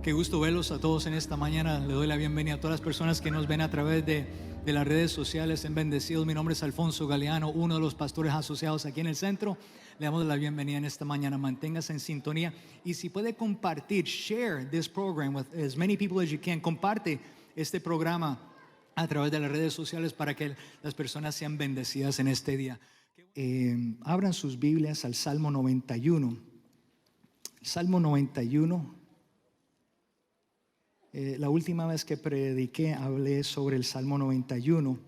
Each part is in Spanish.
Qué gusto verlos a todos en esta mañana. Le doy la bienvenida a todas las personas que nos ven a través de las redes sociales. En bendecidos. Mi nombre es Alfonso Galeano, uno de los pastores asociados aquí en el centro. Le damos la bienvenida en esta mañana. Manténgase en sintonía y si puede compartir, share this program with as many people as you can. Comparte este programa a través de las redes sociales para que las personas sean bendecidas en este día. Abran sus Biblias al Salmo 91. Salmo 91. La última vez que prediqué hablé sobre el Salmo 91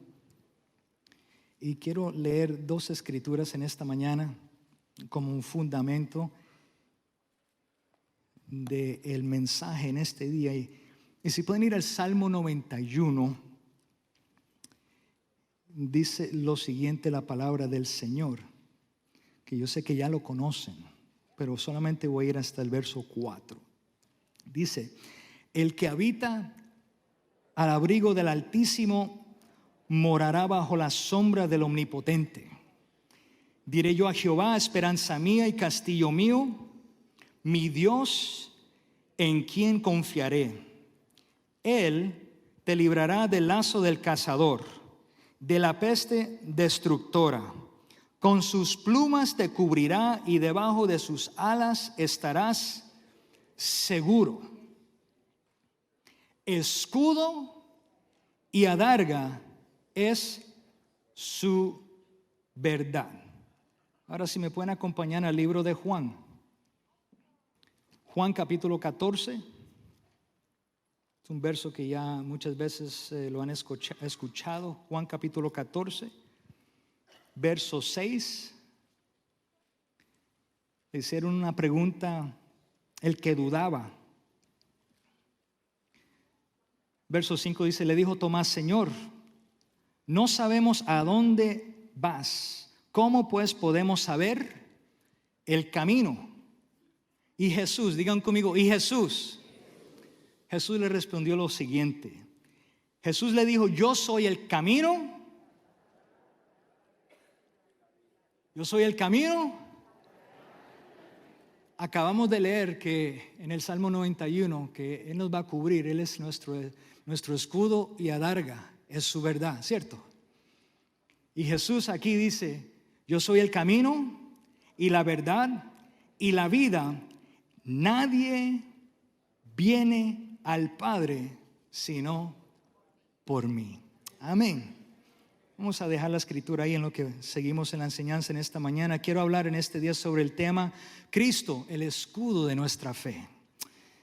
y quiero leer dos escrituras en esta mañana como un fundamento del mensaje en este día. Y si pueden ir al Salmo 91, dice lo siguiente la palabra del Señor, que yo sé que ya lo conocen, pero solamente voy a ir hasta el verso 4. Dice: el que habita al abrigo del Altísimo morará bajo la sombra del Omnipotente. Diré yo a Jehová, esperanza mía y castillo mío, mi Dios, en quien confiaré. Él te librará del lazo del cazador, de la peste destructora. Con sus plumas te cubrirá y debajo de sus alas estarás seguro. Escudo y adarga es su verdad. Ahora si me pueden acompañar al libro de Juan. Juan capítulo 14. Es un verso que ya muchas veces lo han escuchado. Juan capítulo 14, verso 6. Le hicieron una pregunta el que dudaba. Verso 5 dice: le dijo Tomás, Señor, no sabemos a dónde vas. ¿Cómo pues podemos saber el camino? Y Jesús, digan conmigo, y Jesús le respondió lo siguiente. Jesús le dijo: yo soy el camino. Yo soy el camino. Acabamos de leer que en el Salmo 91 que Él nos va a cubrir. Él es nuestro escudo y adarga, es su verdad, ¿cierto? Y Jesús aquí dice: yo soy el camino y la verdad y la vida. Nadie viene al Padre sino por mí. Amén. Vamos a dejar la escritura ahí en lo que seguimos en la enseñanza en esta mañana. Quiero hablar en este día sobre el tema Cristo, el escudo de nuestra fe.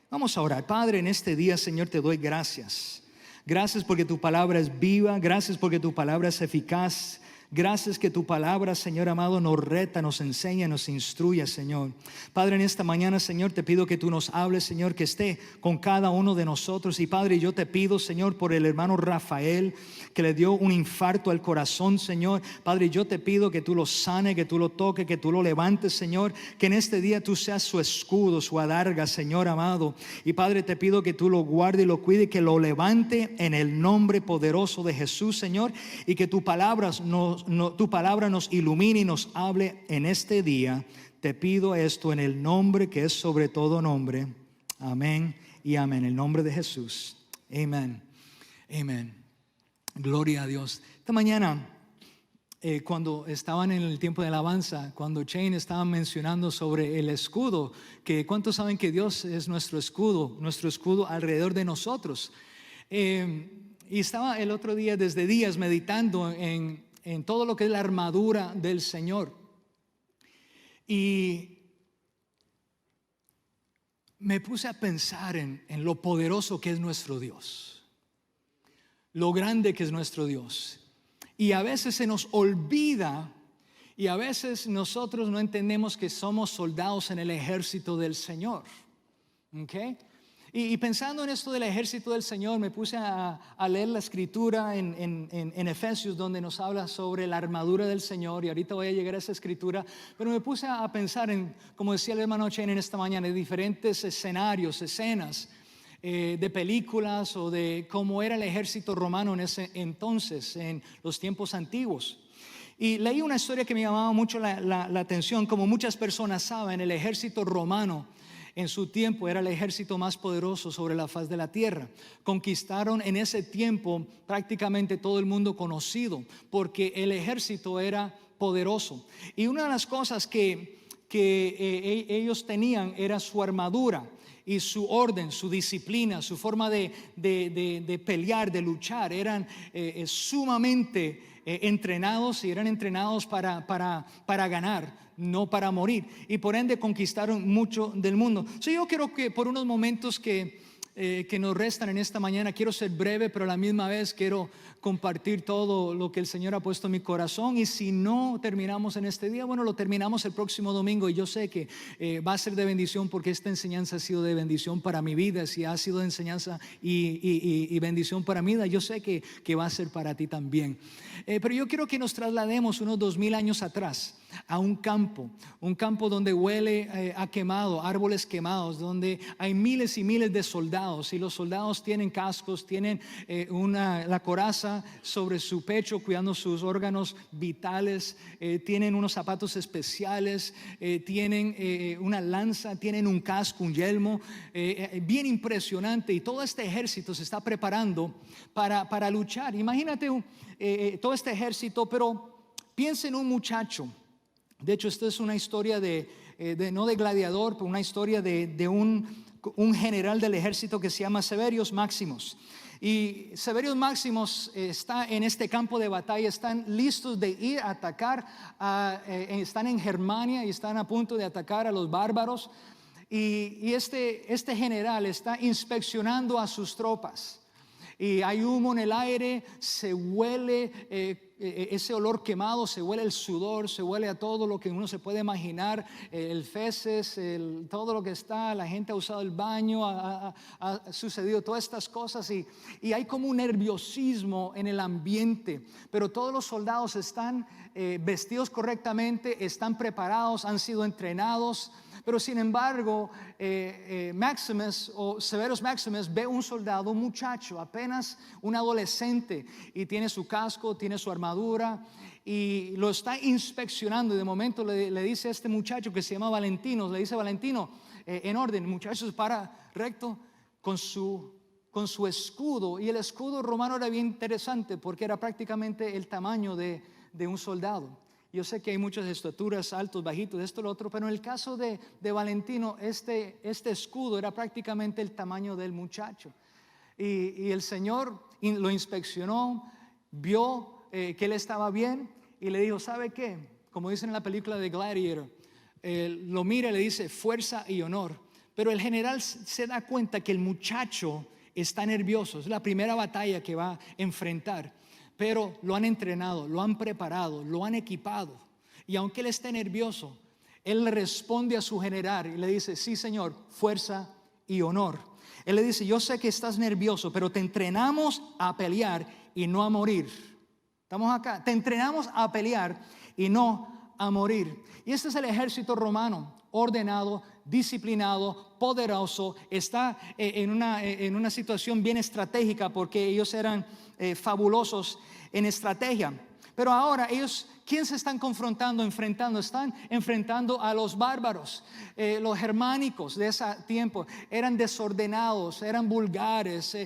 Vamos a orar. Padre, en este día, Señor, te doy gracias. Gracias porque tu palabra es viva. Gracias porque tu palabra es eficaz. Gracias que tu palabra, Señor amado, nos reta, nos enseña, nos instruye, Señor. Padre, en esta mañana, Señor, te pido que tú nos hables, Señor, que esté con cada uno de nosotros. Y Padre, yo te pido, Señor, por el hermano Rafael, que le dio un infarto al corazón, Señor. Padre, yo te pido que tú lo sane, que tú lo toques, que tú lo levantes, Señor. Que en este día tú seas su escudo, su adarga, Señor amado. Y Padre, te pido que tú lo guarde y lo cuide y que lo levante en el nombre poderoso de Jesús, Señor. Y que tu palabra nos ilumine y nos hable en este día. Te pido esto en el nombre que es sobre todo nombre. Amén y amén. En el nombre de Jesús. Amén. Amén. Gloria a Dios. Esta mañana, cuando estaban en el tiempo de alabanza, cuando Shane estaba mencionando sobre el escudo, que ¿cuántos saben que Dios es nuestro escudo alrededor de nosotros? Y estaba el otro día, desde días, meditando en todo lo que es la armadura del Señor. Y me puse a pensar en lo poderoso que es nuestro Dios, lo grande que es nuestro Dios. Y a veces se nos olvida, y a veces nosotros no entendemos que somos soldados en el ejército del Señor. ¿Okay? Y pensando en esto del ejército del Señor, me puse a leer la escritura en Efesios, donde nos habla sobre la armadura del Señor. Y ahorita voy a llegar a esa escritura. Pero me puse a pensar en, como decía el hermano Chen en esta mañana, en diferentes escenarios, escenas de películas o de cómo era el ejército romano en ese entonces, en los tiempos antiguos. Y leí una historia que me llamaba mucho la atención. Como muchas personas saben, el ejército romano En su tiempo era el ejército más poderoso sobre la faz de la tierra. Conquistaron en ese tiempo prácticamente todo el mundo conocido, porque el ejército era poderoso. Y una de las cosas que ellos tenían era su armadura y su orden, su disciplina, su forma de pelear, de luchar. Eran sumamente entrenados, y eran entrenados para ganar, no para morir, y por ende conquistaron mucho del mundo. Yo quiero que por unos momentos que nos restan en esta mañana, quiero ser breve, pero a la misma vez quiero compartir todo lo que el Señor ha puesto en mi corazón. Y si no terminamos en este día, bueno, lo terminamos el próximo domingo. Y yo sé que va a ser de bendición, porque esta enseñanza ha sido de bendición para mi vida. Si ha sido de enseñanza y bendición para mi vida, yo sé que va a ser para ti también. Pero yo quiero que nos traslademos unos 2000 años atrás a un campo donde huele a quemado, árboles quemados, donde hay miles y miles de soldados, y los soldados tienen cascos, tienen la coraza sobre su pecho cuidando sus órganos vitales, tienen unos zapatos especiales, tienen una lanza, tienen un casco, un yelmo, bien impresionante, y todo este ejército se está preparando para luchar. Imagínate todo este ejército, pero piensa en un muchacho. De hecho, esta es una historia no de gladiador, pero una historia de un general del ejército que se llama Severius Maximus. Y Severius Maximus está en este campo de batalla, están listos de ir a atacar, están en Germania y están a punto de atacar a los bárbaros. Y este general está inspeccionando a sus tropas. Y hay humo en el aire, se huele ese olor quemado, se huele el sudor, se huele a todo lo que uno se puede imaginar, el feces, todo lo que está, la gente ha usado el baño, ha sucedido todas estas cosas, y hay como un nerviosismo en el ambiente. Pero todos los soldados están vestidos correctamente, están preparados, han sido entrenados. Pero sin embargo, Severus Maximus ve un soldado, un muchacho, apenas un adolescente, y tiene su casco, tiene su armadura, y lo está inspeccionando. Y de momento le dice a este muchacho que se llama Valentino, le dice: Valentino, en orden. El muchacho se para recto con su escudo, y el escudo romano era bien interesante porque era prácticamente el tamaño de un soldado. Yo sé que hay muchas estaturas, altos, bajitos, esto, lo otro, pero en el caso de Valentino, este escudo era prácticamente el tamaño del muchacho. Y el Señor lo inspeccionó, vio que él estaba bien, y le dijo: ¿sabe qué? Como dicen en la película de Gladiator, lo mira y le dice: fuerza y honor. Pero el general se da cuenta que el muchacho está nervioso, es la primera batalla que va a enfrentar. Pero lo han entrenado, lo han preparado, lo han equipado. Y aunque él esté nervioso, él le responde a su general y le dice: sí, señor, fuerza y honor. Él le dice: yo sé que estás nervioso, pero te entrenamos a pelear y no a morir. Estamos acá, te entrenamos a pelear y no a morir. Y este es el ejército romano, ordenado, disciplinado, poderoso. Está en una situación bien estratégica, porque ellos eran fabulosos en estrategia. Pero ahora ellos, ¿quién se están enfrentando? Están enfrentando a los bárbaros. Los germánicos de ese tiempo eran desordenados, eran vulgares,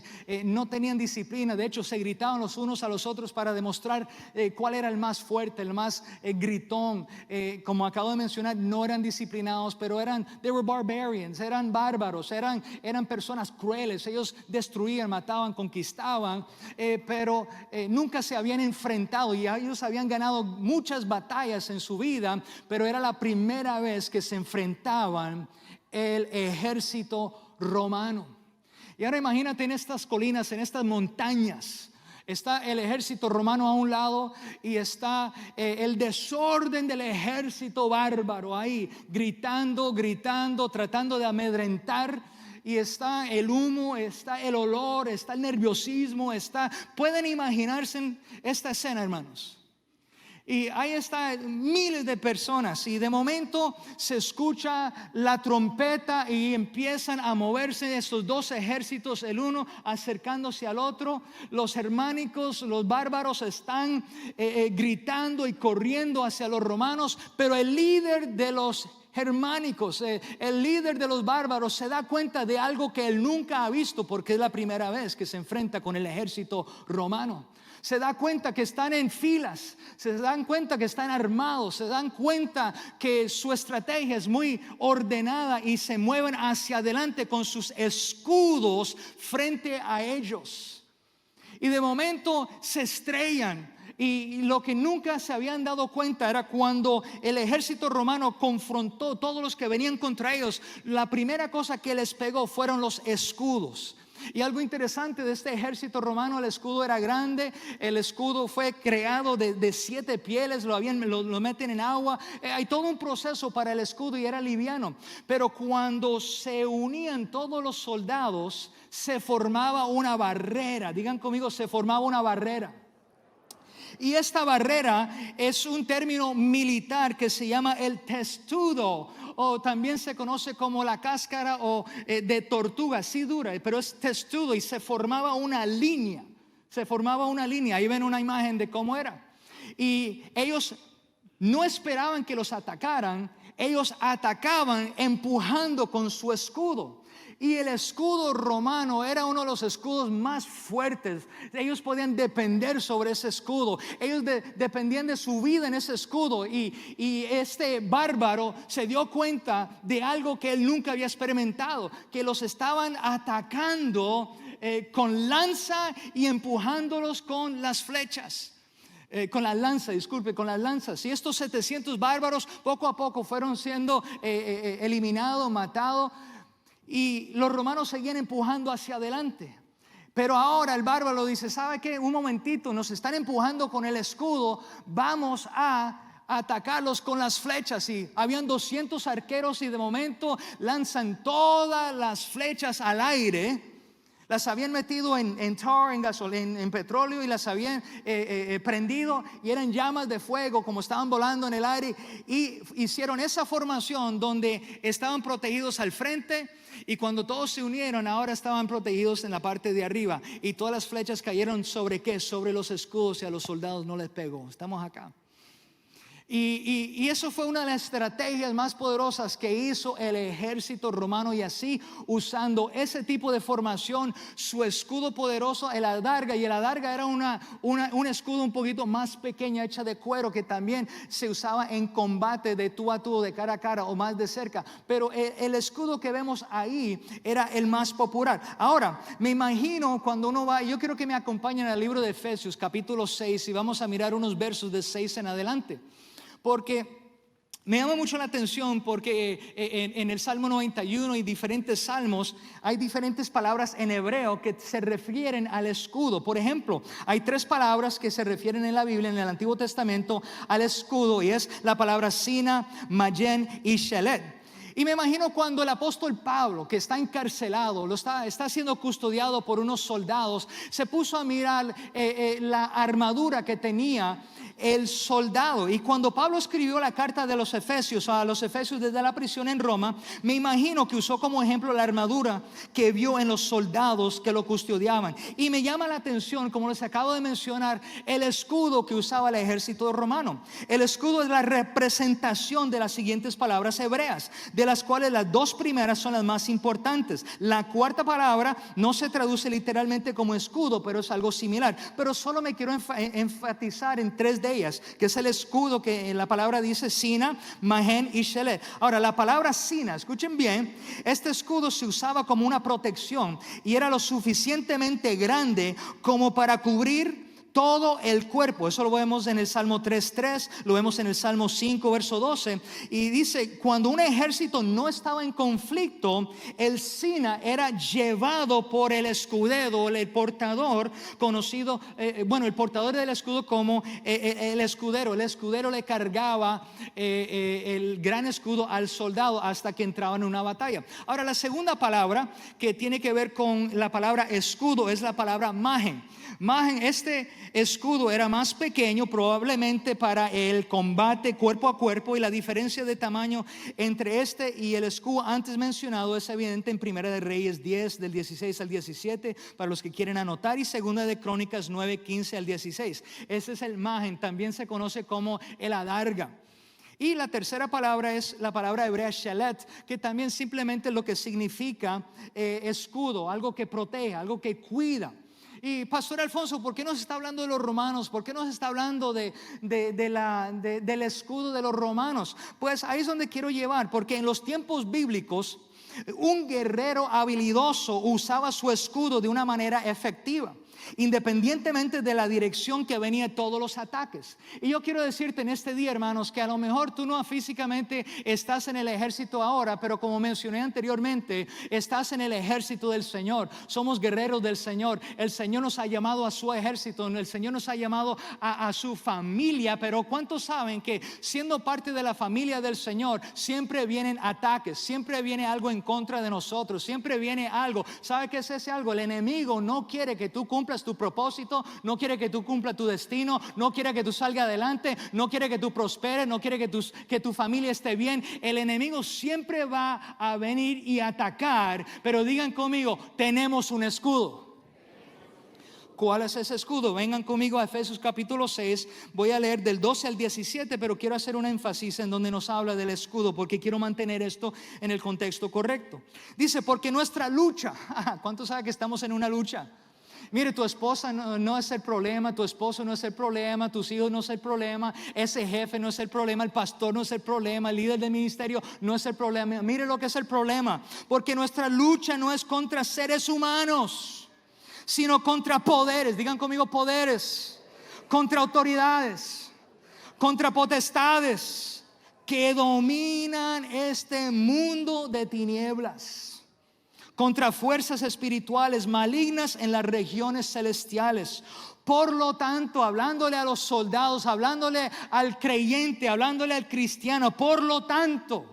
no tenían disciplina. De hecho, se gritaban los unos a los otros para demostrar cuál era el más fuerte, el más gritón. Como acabo de mencionar, no eran disciplinados, pero they were barbarians, eran bárbaros, eran personas crueles. Ellos destruían, mataban, conquistaban, pero nunca se habían enfrentado, y ellos habían ganado muchas batallas en su vida, pero era la primera vez que se enfrentaban el ejército romano. Y ahora imagínate, en estas colinas, en estas montañas, está el ejército romano a un lado, y está el desorden del ejército bárbaro ahí, gritando, tratando de amedrentar. Y está el humo, está el olor, está el nerviosismo, pueden imaginarse esta escena, hermanos. Y ahí están miles de personas y de momento se escucha la trompeta y empiezan a moverse estos dos ejércitos, el uno acercándose al otro. Los germánicos, los bárbaros están gritando y corriendo hacia los romanos, pero el líder de los germánicos, el líder de los bárbaros se da cuenta de algo que él nunca ha visto porque es la primera vez que se enfrenta con el ejército romano. Se da cuenta que están en filas, se dan cuenta que están armados, se dan cuenta que su estrategia es muy ordenada y se mueven hacia adelante con sus escudos frente a ellos. Y de momento se estrellan. Y lo que nunca se habían dado cuenta era cuando el ejército romano confrontó a todos los que venían contra ellos, la primera cosa que les pegó fueron los escudos. Y algo interesante de este ejército romano, el escudo era grande, el escudo fue creado de 7 pieles, lo meten en agua, hay todo un proceso para el escudo y era liviano. Pero cuando se unían todos los soldados, se formaba una barrera, digan conmigo, se formaba una barrera. Y esta barrera es un término militar que se llama el testudo, o también se conoce como la cáscara de tortuga, sí dura, pero es testudo, y se formaba una línea. Ahí ven una imagen de cómo era. Y ellos no esperaban que los atacaran, ellos atacaban empujando con su escudo. Y el escudo romano era uno de los escudos más fuertes. Ellos podían depender sobre ese escudo. Ellos dependían de su vida en ese escudo. Y este bárbaro se dio cuenta de algo que él nunca había experimentado, que los estaban atacando con lanza y empujándolos con las flechas. Con las lanzas. Y estos 700 bárbaros poco a poco fueron siendo eliminados, matados. Y los romanos seguían empujando hacia adelante. Pero ahora el bárbaro dice: ¿sabe qué? Un momentito, nos están empujando con el escudo, vamos a atacarlos con las flechas. Y habían 200 arqueros y de momento lanzan todas las flechas al aire. Las habían metido en tar, en gasolina, en petróleo, y las habían prendido, y eran llamas de fuego como estaban volando en el aire. Y hicieron esa formación donde estaban protegidos al frente, y cuando todos se unieron ahora estaban protegidos en la parte de arriba. Y todas las flechas cayeron ¿sobre qué? Sobre los escudos, y a los soldados no les pegó. Estamos acá. Y eso fue una de las estrategias más poderosas que hizo el ejército romano. Y así, usando ese tipo de formación, su escudo poderoso, el adarga. Y el adarga era un escudo un poquito más pequeña, hecha de cuero, que también se usaba en combate de tú a tú, de cara a cara o más de cerca. Pero el escudo que vemos ahí era el más popular. Ahora, me imagino cuando uno va, yo quiero que me acompañen al libro de Efesios capítulo 6, y vamos a mirar unos versos de 6 en adelante. Porque me llama mucho la atención, porque en el Salmo 91 y diferentes salmos hay diferentes palabras en hebreo que se refieren al escudo. Por ejemplo, hay 3 palabras que se refieren en la Biblia, en el Antiguo Testamento, al escudo, y es la palabra sina, magen y shelet. Y me imagino cuando el apóstol Pablo, que está encarcelado, está siendo custodiado por unos soldados, se puso a mirar la armadura que tenía el soldado. Y cuando Pablo escribió la carta de los Efesios, a los Efesios desde la prisión en Roma, me imagino que usó como ejemplo la armadura que vio en los soldados que lo custodiaban. Y me llama la atención, como les acabo de mencionar, el escudo que usaba el ejército romano. El escudo es la representación de las siguientes palabras hebreas, de las cuales las 2 primeras son las más importantes. La cuarta palabra no se traduce literalmente como escudo, pero es algo similar. Pero solo me quiero enfatizar en 3 de ellas, que es el escudo que en la palabra dice sina, magen y shelet. Ahora, la palabra sina, escuchen bien, este escudo se usaba como una protección y era lo suficientemente grande como para cubrir todo el cuerpo. Eso lo vemos en el Salmo 3:3, lo vemos en el Salmo 5 verso 12, y dice: cuando un ejército no estaba en conflicto, el sina era llevado por el escudero, el portador, conocido, el portador del escudo como el escudero. El escudero le cargaba el gran escudo al soldado hasta que entraban en una batalla. Ahora, la segunda palabra que tiene que ver con la palabra escudo es la palabra magen. Magen, este escudo era más pequeño, probablemente para el combate cuerpo a cuerpo, y la diferencia de tamaño entre este y el escudo antes mencionado es evidente en Primera de Reyes 10 del 16 al 17 para los que quieren anotar, y Segunda de Crónicas 9, 15 al 16. Ese es el magen, también se conoce como el adarga. Y la tercera palabra es la palabra hebrea shelet, que también simplemente lo que significa escudo, algo que protege, algo que cuida. Y Pastor Alfonso, ¿por qué nos está hablando de los romanos? ¿Por qué nos está hablando del escudo de los romanos? Pues ahí es donde quiero llevar, porque en los tiempos bíblicos un guerrero habilidoso usaba su escudo de una manera efectiva, independientemente de la dirección que venía todos los ataques. Y yo quiero decirte en este día, hermanos, que a lo mejor tú no físicamente estás en el ejército ahora, pero como mencioné anteriormente, estás en el ejército del Señor. Somos guerreros del Señor. El Señor nos ha llamado a su ejército, el Señor nos ha llamado a su familia. Pero ¿cuántos saben que siendo parte de la familia del Señor siempre vienen ataques, siempre viene algo en contra de nosotros, siempre viene algo? ¿Sabe qué es ese algo? El enemigo no quiere que tú cumplas tu propósito, no quiere que tú cumpla tu destino, no quiere que tú salgas adelante, no quiere que tú prosperes, no quiere que tu familia esté bien. El enemigo siempre va a venir y atacar, pero digan conmigo, tenemos un escudo. ¿Cuál es ese escudo? Vengan conmigo a Efesios capítulo 6. Voy a leer del 12 al 17, pero quiero hacer un énfasis en donde nos habla del escudo, porque quiero mantener esto en el contexto correcto. Dice, porque nuestra lucha, ¿cuántos saben que estamos en una lucha? Mire, tu esposa no es el problema, tu esposo no es el problema, tus hijos no es el problema, ese jefe no es el problema, el pastor no es el problema, el líder del ministerio no es el problema. Mire lo que es el problema, porque nuestra lucha no es contra seres humanos, sino contra poderes. Digan conmigo, poderes, contra autoridades, contra potestades que dominan este mundo de tinieblas, contra fuerzas espirituales malignas en las regiones celestiales. Por lo tanto, hablándole a los soldados, hablándole al creyente, hablándole al cristiano, por lo tanto,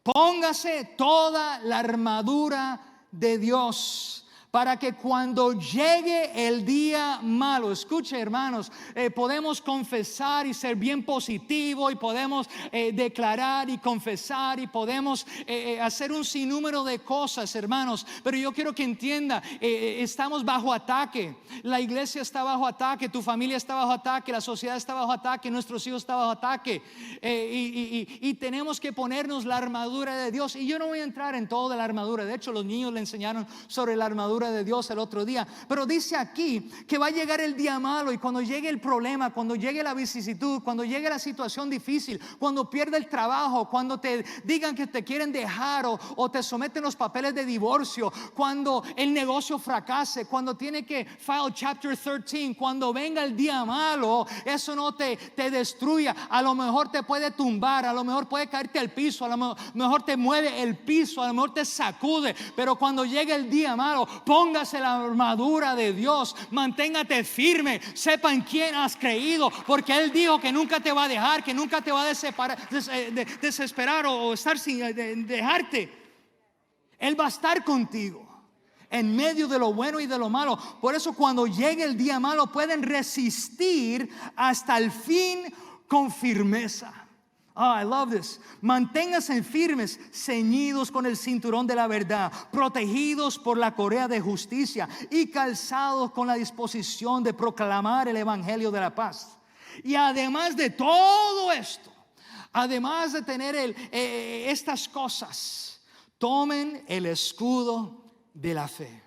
póngase toda la armadura de Dios, para que cuando llegue el día malo, escuche hermanos, podemos confesar y ser bien positivo, y podemos declarar y confesar, y podemos hacer un sinnúmero de cosas, hermanos, pero yo quiero que entienda, estamos bajo ataque. La iglesia está bajo ataque, tu familia está bajo ataque, la sociedad está bajo ataque, nuestros hijos están bajo ataque, y tenemos que ponernos la armadura de Dios. Y yo no voy a entrar en toda la armadura, de hecho los niños le enseñaron sobre la armadura de Dios el otro día, pero dice aquí que va a llegar el día malo, y cuando llegue el problema, cuando llegue la vicisitud, cuando llegue la situación difícil, cuando pierda el trabajo, cuando te digan que te quieren dejar o te someten los papeles de divorcio, cuando el negocio fracase, cuando tiene que file chapter 13, cuando venga el día malo, eso no te destruya. A lo mejor te puede tumbar, a lo mejor puede caerte al piso, a lo mejor te mueve el piso, a lo mejor te sacude, pero cuando llegue el día malo, póngase la armadura de Dios, manténgate firme, sepa en quién has creído, porque Él dijo que nunca te va a dejar, que nunca te va a desesperar o estar sin dejarte. Él va a estar contigo en medio de lo bueno y de lo malo. Por eso cuando llegue el día malo pueden resistir hasta el fin con firmeza. Oh, I love this. Manténganse firmes, ceñidos con el cinturón de la verdad, protegidos por la correa de justicia y calzados con la disposición de proclamar el evangelio de la paz. Y además de todo esto, además de tener estas cosas, tomen el escudo de la fe.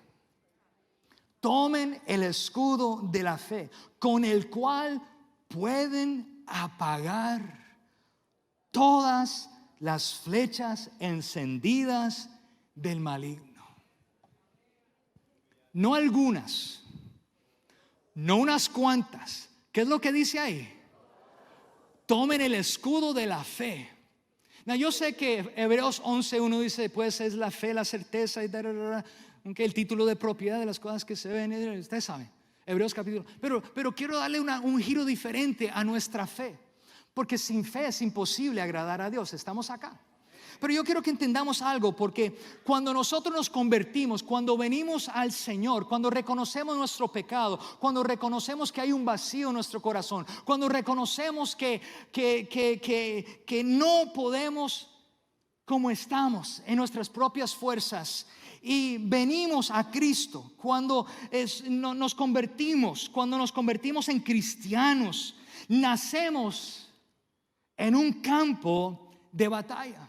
Tomen el escudo de la fe, con el cual pueden apagar todas las flechas encendidas del maligno. No algunas, no unas cuantas. ¿Qué es lo que dice ahí? Tomen el escudo de la fe. Yo sé que Hebreos 11:1 dice, pues es la fe, la certeza y aunque el título de propiedad de las cosas que se ven, ustedes saben, Hebreos capítulo. Pero quiero darle un giro diferente a nuestra fe, porque sin fe es imposible agradar a Dios. Estamos acá. Pero yo quiero que entendamos algo, porque cuando nosotros nos convertimos, cuando venimos al Señor, cuando reconocemos nuestro pecado, cuando reconocemos que hay un vacío en nuestro corazón, cuando reconocemos que no podemos como estamos en nuestras propias fuerzas, y venimos a Cristo, cuando nos convertimos en cristianos, nacemos en un campo de batalla.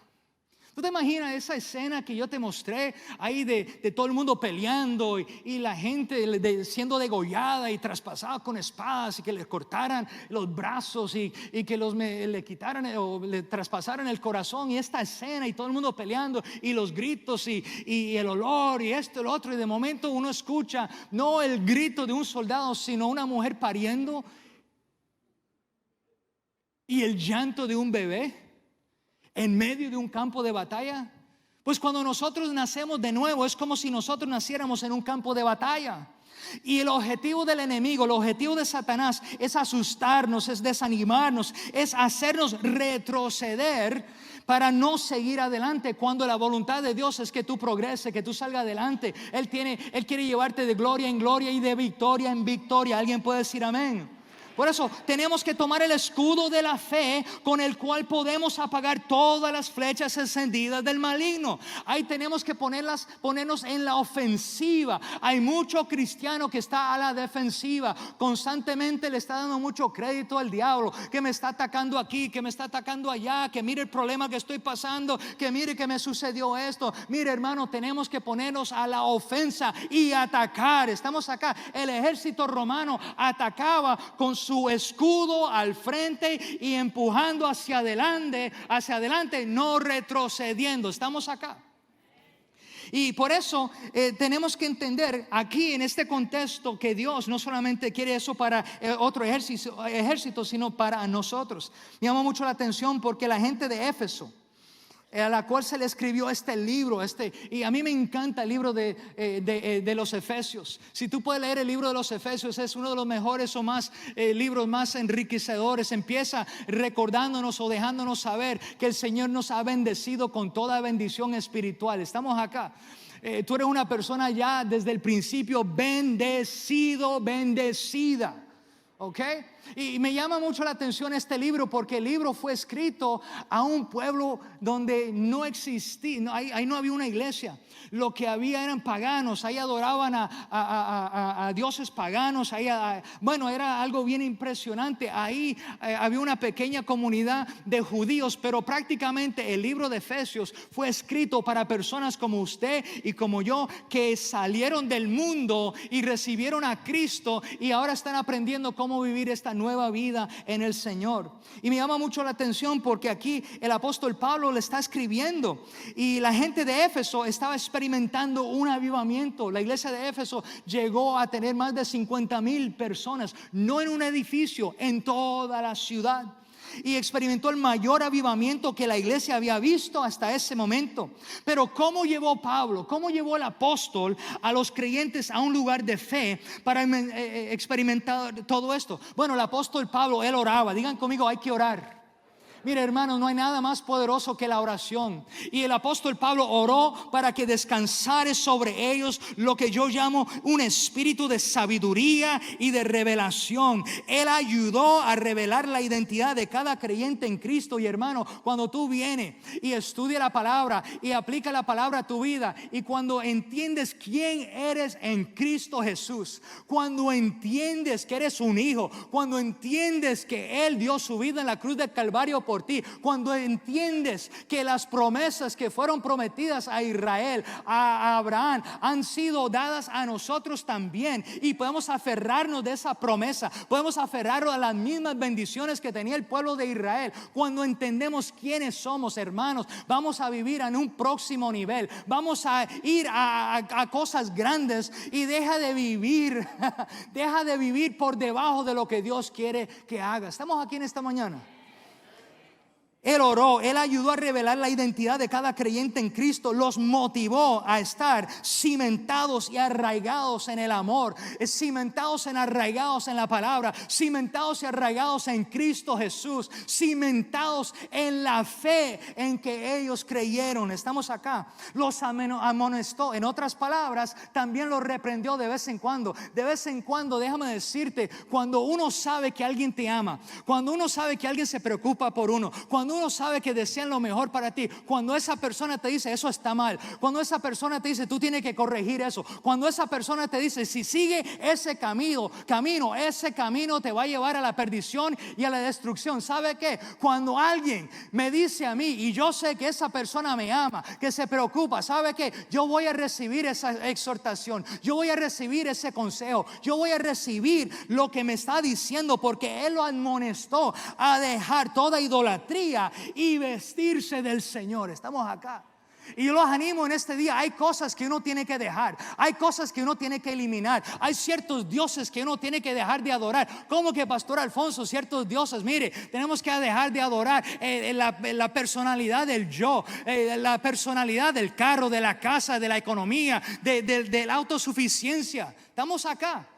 ¿Tú te imaginas esa escena que yo te mostré ahí de todo el mundo peleando y la gente siendo degollada y traspasada con espadas, y que le cortaran los brazos y que le quitaran o le traspasaran el corazón, y esta escena y todo el mundo peleando y los gritos y el olor y esto y lo otro, y de momento uno escucha no el grito de un soldado, sino una mujer pariendo y el llanto de un bebé en medio de un campo de batalla? Pues cuando nosotros nacemos de nuevo, es como si nosotros naciéramos en un campo de batalla. Y el objetivo del enemigo, el objetivo de Satanás, es asustarnos, es desanimarnos, es hacernos retroceder para no seguir adelante, cuando la voluntad de Dios es que tú progreses, que tú salgas adelante. Él quiere llevarte de gloria en gloria y de victoria en victoria. ¿Alguien puede decir amén? Por eso tenemos que tomar el escudo de la fe, con el cual podemos apagar todas las flechas encendidas del maligno. Ahí tenemos que ponernos en la ofensiva. Hay mucho cristiano que está a la defensiva, constantemente le está dando mucho crédito al diablo, que me está atacando aquí, que me está atacando allá, que mire el problema que estoy pasando, que mire que me sucedió esto. Mire, hermano, tenemos que ponernos a la ofensa y atacar. Estamos acá. El ejército romano atacaba con su escudo al frente y empujando hacia adelante, no retrocediendo. Estamos acá. Y por eso tenemos que entender aquí en este contexto que Dios no solamente quiere eso para otro ejército, sino para nosotros. Me llama mucho la atención porque la gente de Éfeso, a la cual se le escribió este libro, y a mí me encanta el libro de los Efesios. Si tú puedes leer el libro de los Efesios, es uno de los mejores o más libros más enriquecedores. Empieza recordándonos o dejándonos saber que el Señor nos ha bendecido con toda bendición espiritual. Estamos acá. Tú eres una persona ya desde el principio bendecido, bendecida. ¿Ok? Y me llama mucho la atención este libro, porque el libro fue escrito a un pueblo donde no existía, ahí no había una iglesia. Lo que había eran paganos, ahí adoraban a dioses paganos. Bueno, era algo bien impresionante. Ahí había una pequeña comunidad de judíos, pero prácticamente el libro de Efesios fue escrito para personas como usted y como yo, que salieron del mundo y recibieron a Cristo y ahora están aprendiendo cómo vivir esta nueva vida en el Señor. Y me llama mucho la atención porque aquí el apóstol Pablo le está escribiendo, y la gente de Éfeso estaba experimentando un avivamiento. La iglesia de Éfeso llegó a tener más de 50,000 personas, no en un edificio, en toda la ciudad. Y experimentó el mayor avivamiento que la iglesia había visto hasta ese momento. Pero ¿cómo llevó Pablo, cómo llevó el apóstol a los creyentes a un lugar de fe para experimentar todo esto? Bueno, el apóstol Pablo, él oraba. Digan conmigo, hay que orar. Mira, hermano, no hay nada más poderoso que la oración. Y el apóstol Pablo oró para que descansara sobre ellos lo que yo llamo un espíritu de sabiduría y de revelación. Él ayudó a revelar la identidad de cada creyente en Cristo. Y hermano, cuando tú vienes y estudias la palabra y aplica la palabra a tu vida, y cuando entiendes quién eres en Cristo Jesús, cuando entiendes que eres un hijo, cuando entiendes que Él dio su vida en la cruz del Calvario por ti, cuando entiendes que las promesas que fueron prometidas a Israel, a Abraham, han sido dadas a nosotros también, y podemos aferrarnos de esa promesa, podemos aferrarnos a las mismas bendiciones que tenía el pueblo de Israel. Cuando entendemos quiénes somos, hermanos, vamos a vivir en un próximo nivel, vamos a ir a cosas grandes, y deja de vivir por debajo de lo que Dios quiere que haga. Estamos aquí en esta mañana. Él oró, Él ayudó a revelar la identidad de cada creyente en Cristo, los motivó a estar cimentados y arraigados en el amor, cimentados y arraigados en la palabra, cimentados y arraigados en Cristo Jesús, cimentados en la fe en que ellos creyeron. Estamos acá. Los amonestó, en otras palabras, también los reprendió de vez en cuando. De vez en cuando, déjame decirte, cuando uno sabe que alguien te ama, cuando uno sabe que alguien se preocupa por uno, cuando uno sabe que desean lo mejor para ti, cuando esa persona te dice eso está mal, cuando esa persona te dice tú tienes que corregir eso, cuando esa persona te dice si sigue ese camino, ese camino te va a llevar a la perdición y a la destrucción. ¿Sabe qué? Cuando alguien me dice a mí y yo sé que esa persona me ama, que se preocupa, ¿sabe qué? Yo voy a recibir esa exhortación, yo voy a recibir ese consejo, yo voy a recibir lo que me está diciendo, porque Él lo amonestó a dejar toda idolatría y vestirse del Señor. Estamos acá. Y yo los animo en este día. Hay cosas que uno tiene que dejar, hay cosas que uno tiene que eliminar, hay ciertos dioses que uno tiene que dejar de adorar. Como que Pastor Alfonso, ciertos dioses, mire, tenemos que dejar de adorar la personalidad del yo, la personalidad del carro, de la casa, de la economía, de la autosuficiencia. Estamos acá.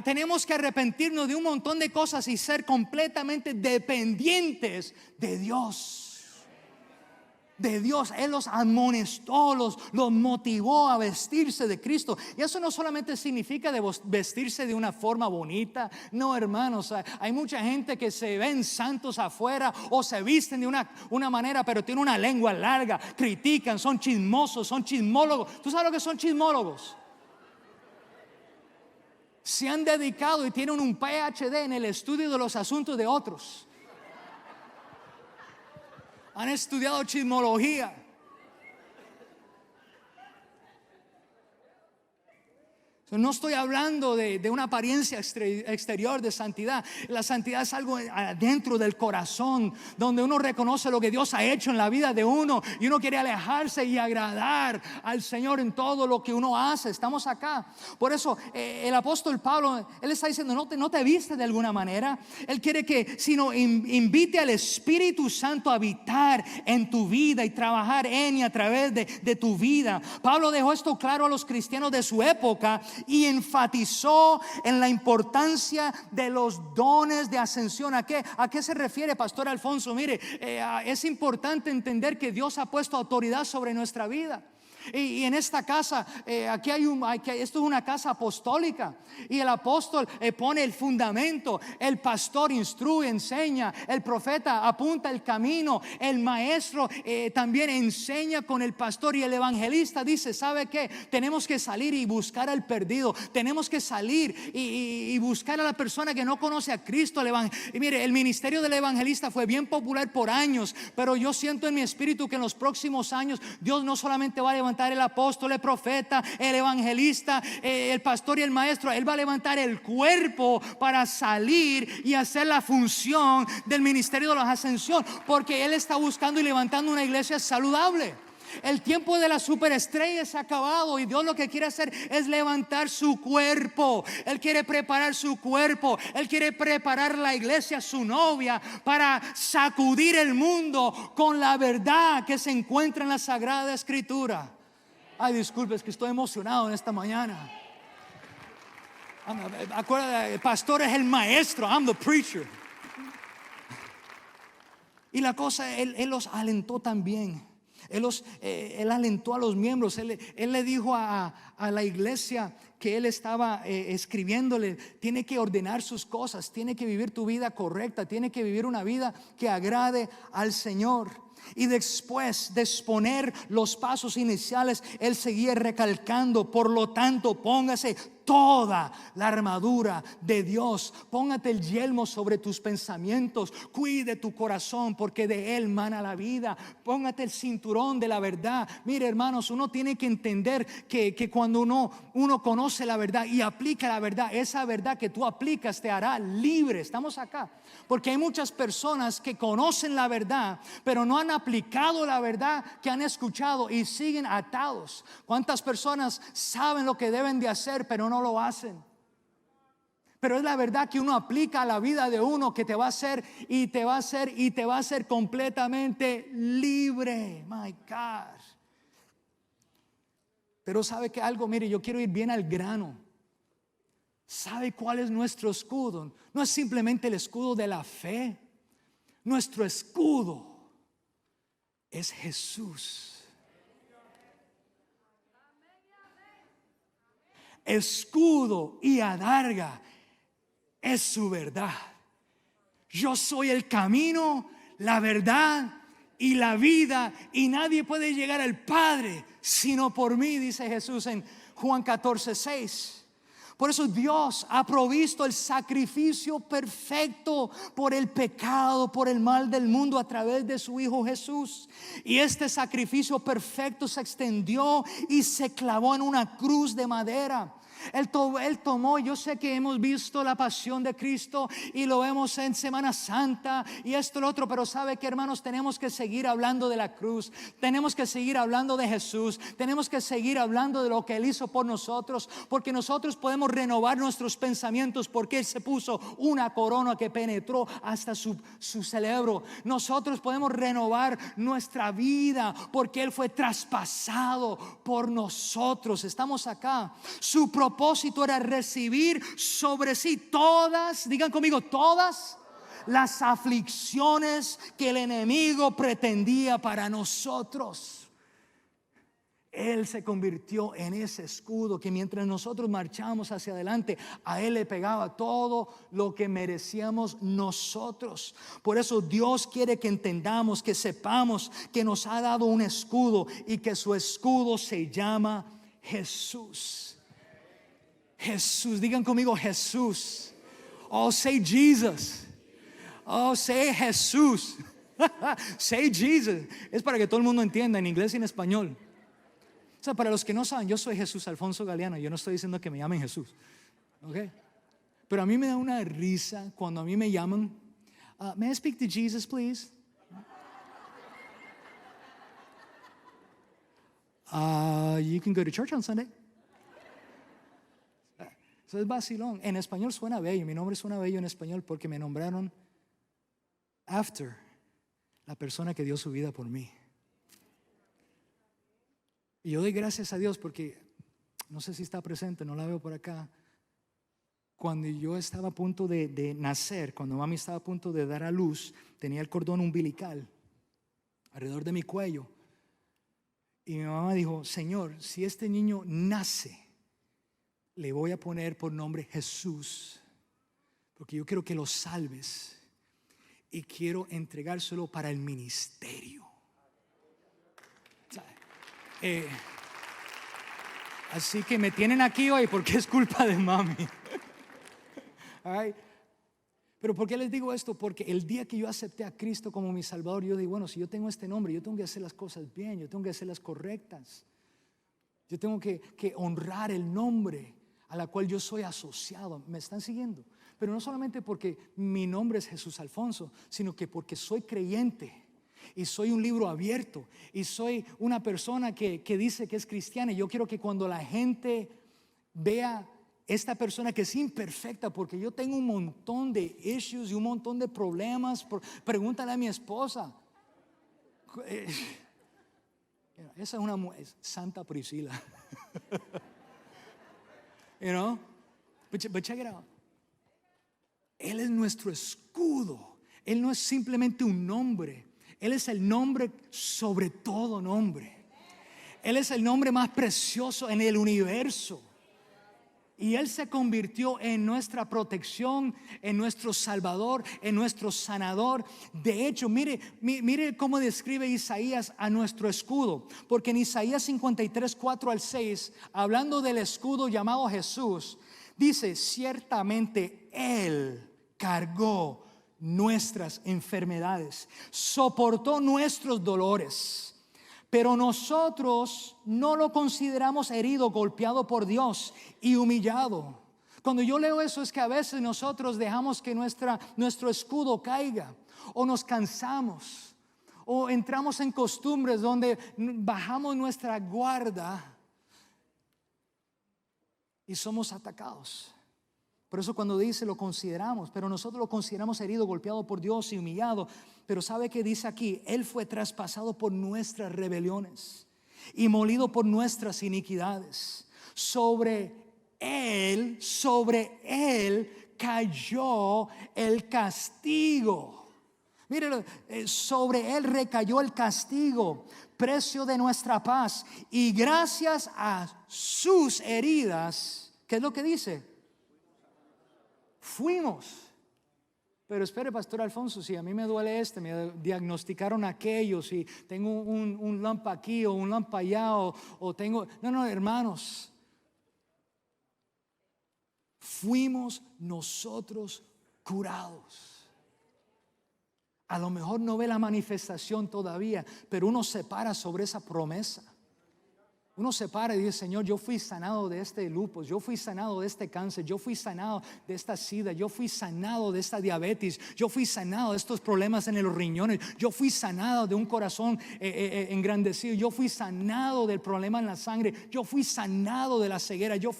Tenemos que arrepentirnos de un montón de cosas y ser completamente dependientes de Dios. De Dios. Él los amonestó, los motivó a vestirse de Cristo. Y eso no solamente significa de vestirse de una forma bonita. No, hermanos, hay mucha gente que se ven santos afuera o se visten de una manera, pero tienen una lengua larga, critican, son chismosos, son chismólogos. ¿Tú sabes lo que son chismólogos? Se han dedicado y tienen un PhD en el estudio de los asuntos de otros. Han estudiado chismología. No estoy hablando de una apariencia exterior de santidad. La santidad es algo adentro del corazón, donde uno reconoce lo que Dios ha hecho en la vida de uno y uno quiere alejarse y agradar al Señor en todo lo que uno hace. Estamos acá. Por eso el apóstol Pablo, él está diciendo no te viste de alguna manera. Él quiere que sino invite al Espíritu Santo a habitar en tu vida y trabajar en y a través de tu vida. Pablo dejó esto claro a los cristianos de su época y enfatizó en la importancia de los dones de ascensión. ¿A qué se refiere, Pastor Alfonso? Mire, es importante entender que Dios ha puesto autoridad sobre nuestra vida. Y en esta casa, esto es una casa apostólica. Y el apóstol pone el fundamento, el pastor instruye, enseña, el profeta apunta el camino, el maestro también enseña con el pastor, y el evangelista dice, ¿sabe qué? Tenemos que salir y buscar al perdido, tenemos que salir y buscar a la persona que no conoce a Cristo. Y mire, el ministerio del evangelista fue bien popular por años, pero yo siento en mi espíritu que en los próximos años Dios no solamente va a levantar el apóstol, el profeta, el evangelista, el pastor y el maestro. Él va a levantar el cuerpo para salir y hacer la función del ministerio de la ascensión, porque Él está buscando y levantando una iglesia saludable. El tiempo de las superestrellas se ha acabado y Dios lo que quiere hacer es levantar su cuerpo. Él quiere preparar su cuerpo. Él quiere preparar la iglesia, su novia, para sacudir el mundo con la verdad que se encuentra en la Sagrada Escritura. Ay, disculpe, es que estoy emocionado en esta mañana. Acuérdate, el pastor es el maestro. I'm the preacher. Y la cosa, él los alentó también. Él alentó a los miembros. Él le dijo a la iglesia que él estaba escribiéndole: tiene que ordenar sus cosas, tiene que vivir tu vida correcta, tiene que vivir una vida que agrade al Señor. Y después de exponer los pasos iniciales, él seguía recalcando: por lo tanto, póngase toda la armadura de Dios. Póngate el yelmo sobre tus pensamientos. Cuide tu corazón, porque de él mana la vida. Póngate el cinturón de la verdad. Mire, hermanos, uno tiene que entender que cuando uno conoce la verdad y aplica la verdad, esa verdad que tú aplicas te hará libre. Estamos acá porque hay muchas personas que conocen la verdad, pero no han aplicado la verdad que han escuchado y siguen atados. ¿Cuántas personas saben lo que deben de hacer, pero no lo hacen? Pero es la verdad que uno aplica a la vida de uno, que te va a hacer y te va a hacer y te va a hacer completamente libre. My God. Pero sabe que algo, mire, yo quiero ir bien al grano. ¿Sabe cuál es nuestro escudo? No es simplemente el escudo de la fe. Nuestro escudo es Jesús. Escudo y adarga es su verdad. Yo soy el camino, la verdad y la vida, y nadie puede llegar al Padre sino por mí, dice Jesús en Juan 14:6. Por eso Dios ha provisto el sacrificio perfecto por el pecado, por el mal del mundo a través de su Hijo Jesús. Y este sacrificio perfecto se extendió y se clavó en una cruz de madera. Él tomó, yo sé que hemos visto la pasión de Cristo y lo vemos en Semana Santa y esto y lo otro, pero sabe que, hermanos, tenemos que seguir hablando de la cruz, tenemos que seguir hablando de Jesús, tenemos que seguir hablando de lo que Él hizo por nosotros, porque nosotros podemos renovar nuestros pensamientos, porque Él se puso una corona que penetró hasta su cerebro. Nosotros podemos renovar nuestra vida porque Él fue traspasado por nosotros. Estamos acá. Su propósito era recibir sobre sí todas, digan conmigo, todas las aflicciones que el enemigo pretendía para nosotros. Él se convirtió en ese escudo que mientras nosotros marchamos hacia adelante, a Él le pegaba todo lo que merecíamos nosotros. Por eso Dios quiere que entendamos, que sepamos que nos ha dado un escudo y que su escudo se llama Jesús. Jesús, digan conmigo Jesús. Oh, say Jesus. Oh, say Jesús. Say Jesus. Es para que todo el mundo entienda en inglés y en español. O sea, para los que no saben, yo soy Jesús Alfonso Galeano. Yo no estoy diciendo que me llamen Jesús, ¿ok? Pero a mí me da una risa cuando a mí me llaman. May I speak to Jesus, please? You can go to church on Sunday. Eso es vacilón. En español suena bello. Mi nombre suena bello en español porque me nombraron after la persona que dio su vida por mí. Y yo doy gracias a Dios porque no sé si está presente, no la veo por acá. Cuando yo estaba a punto de nacer, cuando mami estaba a punto de dar a luz, tenía el cordón umbilical alrededor de mi cuello. Y mi mamá dijo: Señor, si este niño nace, le voy a poner por nombre Jesús, porque yo quiero que lo salves y quiero entregárselo para el ministerio. Así que me tienen aquí hoy porque es culpa de mami. All right. Pero ¿por qué les digo esto? Porque el día que yo acepté a Cristo como mi Salvador, yo digo, bueno, si yo tengo este nombre, yo tengo que hacer las cosas bien, yo tengo que hacer las correctas. Yo tengo que honrar el nombre a la cual yo soy asociado. ¿Me están siguiendo? Pero no solamente porque mi nombre es Jesús Alfonso, sino que porque soy creyente y soy un libro abierto y soy una persona que dice que es cristiana. Y yo quiero que cuando la gente vea esta persona que es imperfecta, porque yo tengo un montón de issues y un montón de problemas. Pregúntale a mi esposa. Esa es una Santa Priscila. You know, but check it out. Él es nuestro escudo. Él no es simplemente un nombre. Él es el nombre sobre todo nombre. Él es el nombre más precioso en el universo. Y Él se convirtió en nuestra protección, en nuestro Salvador, en nuestro sanador. De hecho, mire cómo describe Isaías a nuestro escudo. Porque en Isaías 53, 4 al 6, hablando del escudo llamado Jesús, dice: ciertamente Él cargó nuestras enfermedades, soportó nuestros dolores. Pero nosotros no lo consideramos herido, golpeado por Dios y humillado. Cuando yo leo eso es que a veces nosotros dejamos que nuestro escudo caiga, o nos cansamos, o entramos en costumbres donde bajamos nuestra guarda y somos atacados. Por eso cuando dice lo consideramos, pero nosotros lo consideramos herido, golpeado por Dios y humillado. Pero ¿sabe qué dice aquí? Él fue traspasado por nuestras rebeliones y molido por nuestras iniquidades. Sobre Él cayó el castigo. Mire, sobre Él recayó el castigo, precio de nuestra paz. Y gracias a sus heridas, ¿qué es lo que dice? Fuimos. Pero espere, Pastor Alfonso, si a mí me duele me diagnosticaron aquello, si tengo un lump aquí o un lump allá o tengo... No, hermanos. Fuimos nosotros curados. A lo mejor no ve la manifestación todavía, pero uno se para sobre esa promesa. Uno se para y dice: Señor, yo fui sanado de este lupus, yo fui sanado de este cáncer, yo fui sanado de esta sida, yo fui sanado de esta diabetes, yo fui sanado de estos problemas en los riñones, yo fui sanado de un corazón engrandecido, yo fui sanado del problema en la sangre, yo fui sanado de la ceguera, yo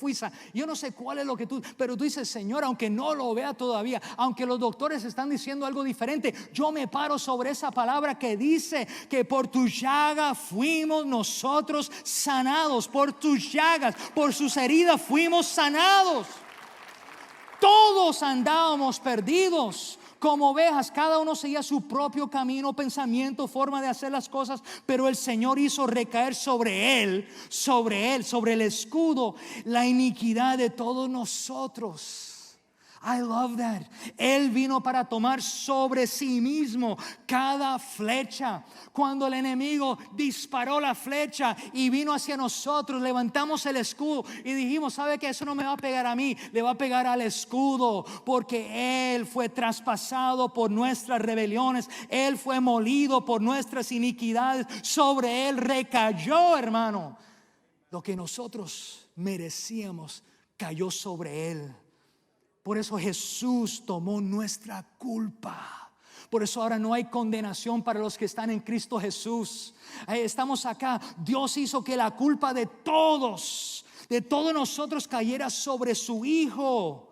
no sé cuál es lo que tú, pero tú dices: Señor, aunque no lo vea todavía, aunque los doctores están diciendo algo diferente, yo me paro sobre esa palabra que dice que por tu llaga fuimos nosotros sanados. Por tus llagas, por sus heridas fuimos sanados. Todos andábamos perdidos como ovejas, cada uno seguía su propio camino, pensamiento, forma de hacer las cosas, pero el Señor hizo recaer sobre él, sobre el escudo, la iniquidad de todos nosotros. I love that. Él vino para tomar sobre sí mismo cada flecha. Cuando el enemigo disparó la flecha y vino hacia nosotros, levantamos el escudo y dijimos: ¿sabe qué? Eso no me va a pegar a mí, le va a pegar al escudo, porque Él fue traspasado por nuestras rebeliones, Él fue molido por nuestras iniquidades, sobre Él recayó, hermano. Lo que nosotros merecíamos cayó sobre Él. Por eso Jesús tomó nuestra culpa. Por eso ahora no hay condenación para los que están en Cristo Jesús. Estamos acá. Dios hizo que la culpa de todos nosotros cayera sobre su Hijo.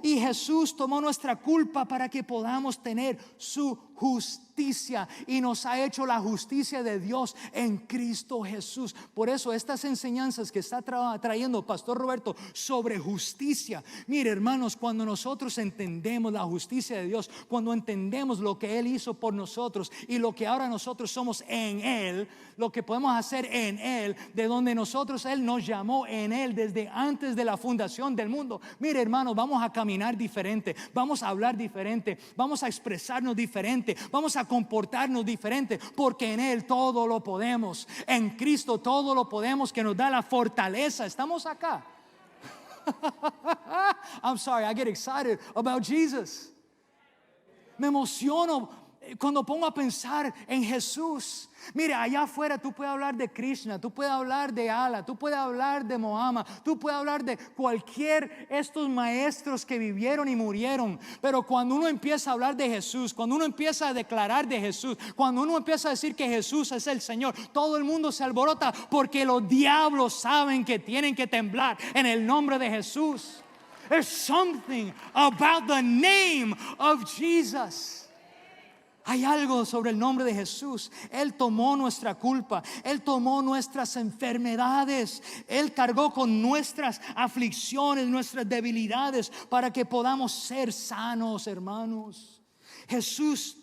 Y Jesús tomó nuestra culpa para que podamos tener su justicia, y nos ha hecho la justicia de Dios en Cristo Jesús. Por eso estas enseñanzas que está trayendo Pastor Roberto sobre justicia, mire, hermanos, cuando nosotros entendemos la justicia de Dios, cuando entendemos lo que Él hizo por nosotros y lo que ahora nosotros somos en Él, lo que podemos hacer en Él, de donde nosotros Él nos llamó en Él desde antes de la fundación del mundo. Mire, hermanos, vamos a caminar diferente, vamos a hablar diferente, vamos a expresarnos diferente, vamos a comportarnos diferente, porque en Él todo lo podemos. En Cristo todo lo podemos, que nos da la fortaleza. Estamos acá. I'm sorry, I get excited about Jesus. Me emociono cuando pongo a pensar en Jesús. Mire, allá afuera tú puedes hablar de Krishna, tú puedes hablar de Allah, tú puedes hablar de Mohammed, tú puedes hablar de cualquier estos maestros que vivieron y murieron. Pero cuando uno empieza a hablar de Jesús, cuando uno empieza a declarar de Jesús, cuando uno empieza a decir que Jesús es el Señor, todo el mundo se alborota, porque los diablos saben que tienen que temblar en el nombre de Jesús. There's something about the name of Jesus. Hay algo sobre el nombre de Jesús. Él tomó nuestra culpa, Él tomó nuestras enfermedades, Él cargó con nuestras aflicciones, nuestras debilidades, para que podamos ser sanos, hermanos. Jesús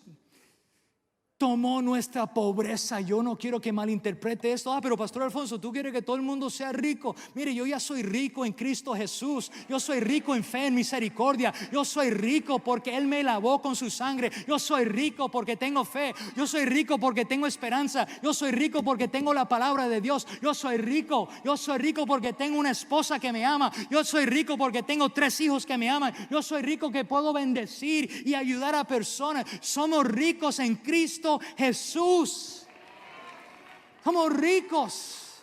tomó nuestra pobreza. Yo no quiero que malinterprete esto. Pero Pastor Alfonso, tú quieres que todo el mundo sea rico. Mire, yo ya soy rico en Cristo Jesús. Yo soy rico en fe, en misericordia. Yo soy rico porque Él me lavó con su sangre. Yo soy rico porque tengo fe. Yo soy rico porque tengo esperanza. Yo soy rico porque tengo la palabra de Dios. Yo soy rico porque tengo una esposa que me ama. Yo soy rico porque tengo 3 hijos que me aman. Yo soy rico que puedo bendecir y ayudar a personas. Somos ricos en Cristo Jesús. Somos ricos.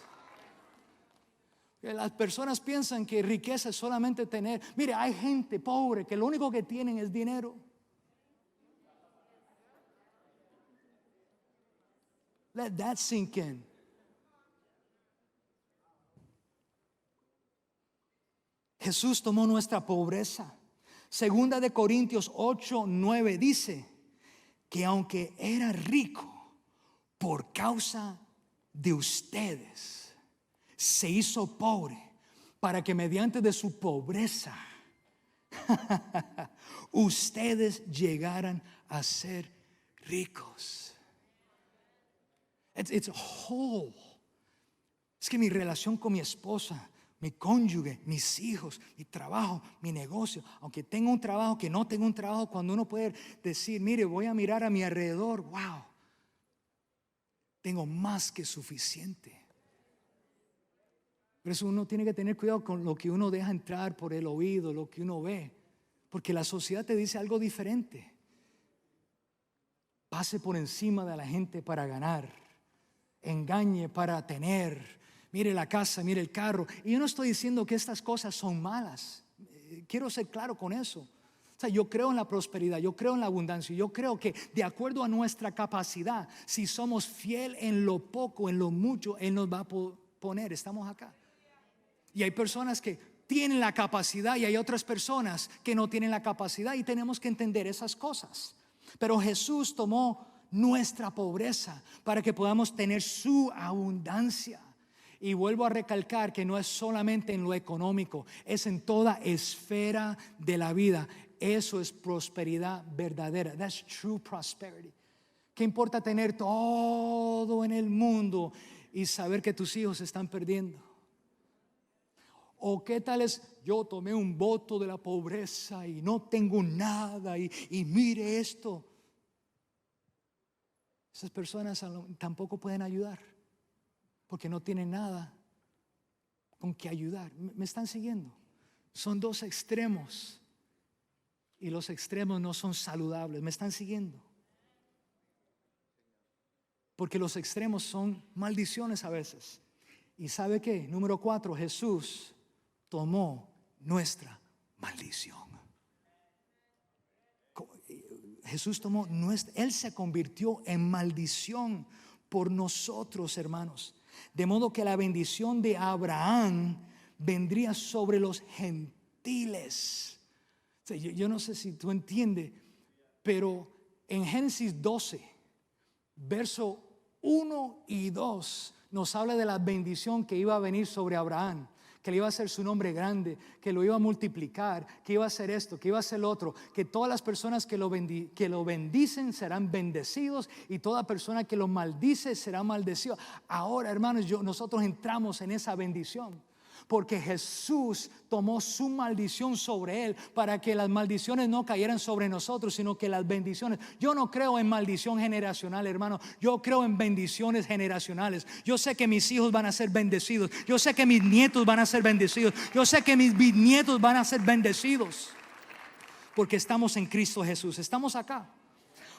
Las personas piensan que riqueza es solamente tener. Mire, hay gente pobre que lo único que tienen es dinero. Let that sink in. Jesús tomó nuestra pobreza. Segunda de Corintios 8:9 dice que aunque era rico, por causa de ustedes se hizo pobre, para que mediante de su pobreza ustedes llegaran a ser ricos. It's whole. Es que mi relación con mi esposa, mi cónyuge, mis hijos, mi trabajo, mi negocio, aunque tenga un trabajo, que no tenga un trabajo, cuando uno puede decir, mire, voy a mirar a mi alrededor, wow, tengo más que suficiente. Por eso uno tiene que tener cuidado con lo que uno deja entrar por el oído, lo que uno ve, porque la sociedad te dice algo diferente. Pase por encima de la gente para ganar, engañe para tener. Mire la casa, mire el carro. Y yo no estoy diciendo que estas cosas son malas. Quiero ser claro con eso. O sea, yo creo en la prosperidad, yo creo en la abundancia. Yo creo que de acuerdo a nuestra capacidad, si somos fiel en lo poco, en lo mucho, Él nos va a poner. Estamos acá. Y hay personas que tienen la capacidad y hay otras personas que no tienen la capacidad, y tenemos que entender esas cosas. Pero Jesús tomó nuestra pobreza para que podamos tener su abundancia. Y vuelvo a recalcar que no es solamente en lo económico, es en toda esfera de la vida. Eso es prosperidad verdadera. That's true prosperity. ¿Qué importa tener todo en el mundo y saber que tus hijos se están perdiendo? ¿O qué tal es, yo tomé un voto de la pobreza y no tengo nada y mire esto? Esas personas tampoco pueden ayudar, porque no tienen nada con que ayudar. ¿Me están siguiendo? Son dos extremos, y los extremos no son saludables. ¿Me están siguiendo? Porque los extremos son maldiciones a veces. ¿Y sabe qué? Número 4, Jesús tomó nuestra maldición. Jesús tomó Él se convirtió en maldición por nosotros, hermanos. De modo que la bendición de Abraham vendría sobre los gentiles. O sea, yo no sé si tú entiendes, pero en Génesis 12, verso 1 y 2, nos habla de la bendición que iba a venir sobre Abraham, que le iba a hacer su nombre grande, que lo iba a multiplicar, que iba a hacer esto, que iba a hacer lo otro, que todas las personas que lo bendicen serán bendecidos, y toda persona que lo maldice será maldecido. Ahora, hermanos, nosotros entramos en esa bendición, porque Jesús tomó su maldición sobre Él para que las maldiciones no cayeran sobre nosotros, sino que las bendiciones. Yo no creo en maldición generacional, hermano. Yo creo en bendiciones generacionales. Yo sé que mis hijos van a ser bendecidos. Yo sé que mis nietos van a ser bendecidos. Yo sé que mis bisnietos van a ser bendecidos, porque estamos en Cristo Jesús. Estamos acá.